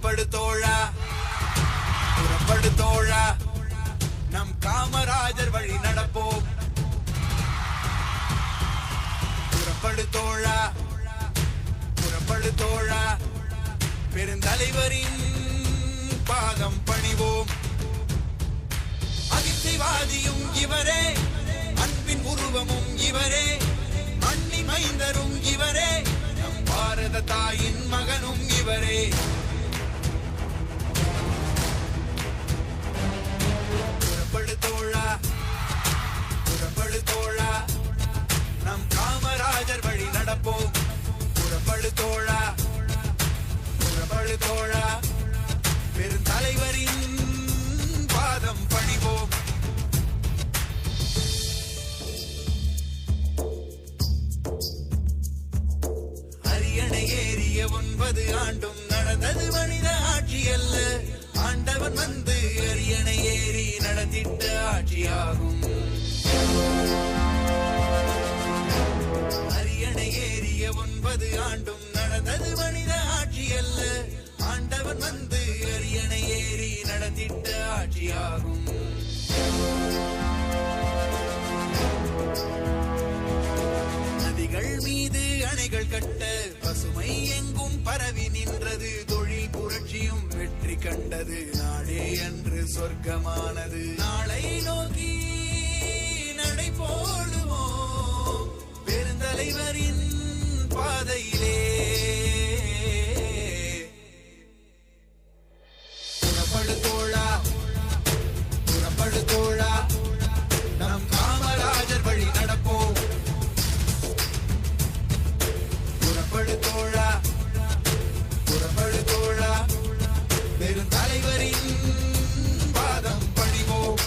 புறப்படு தோழா புறப்படு தோழா நம் காமராஜர் வழி நடப்போம் புறப்படு தோழா புறப்படு தோழா பெருந்தலைவரின் பாதம் பணிவோம் அகிம்சைவாதியும் இவரே அன்பின் உருவமும் இவரே மண்ணி மைந்தரும் இவரே நம் பாரத தாயின் மகனும் இவரே புறப்படு தோழா புறப்படு தோழா நம் காமராஜர் வழி நடப்போம் புறப்படு தோழா புறப்படு தோழா பெருந்தலைவரின் பாதம் பணிவோம் அரியணை ஏறிய 9 ஆண்டும் நடந்தது மனித ஆட்சி அல்ல ஆண்டவன் வந்து அரியணை ஏறி நடத்திட்ட ஆட்சியாகும் அரியணை ஏறிய 9 ஆண்டும் நடந்தது மனித ஆட்சி அல்ல ஆண்டவன் வந்து அரியணை ஏறி நடத்திட்ட ஆட்சியாகும் நதிகள் மீது அணைகள் கட்ட பசுமை எங்கும் பரவி நின்றது தொழில் புரட்சியும் வெற்றி கண்டது நாடே அன்று சொர்க்கமானது நாளை நோக்கி நடை போடுவோம் பெருந்தலைவரின் பாதையிலே புறப்படு தோழா புறப்படு தோழா நம் காமராஜர் வழி நடப்போம் புறப்படு தோழா புறப்படு தோழா பெருந்தலைவரின் பாதம் பணிவோம்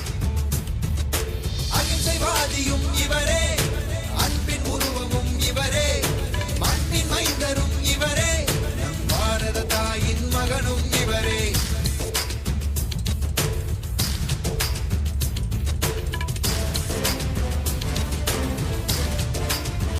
அகிம்சைவாதியும் இவர்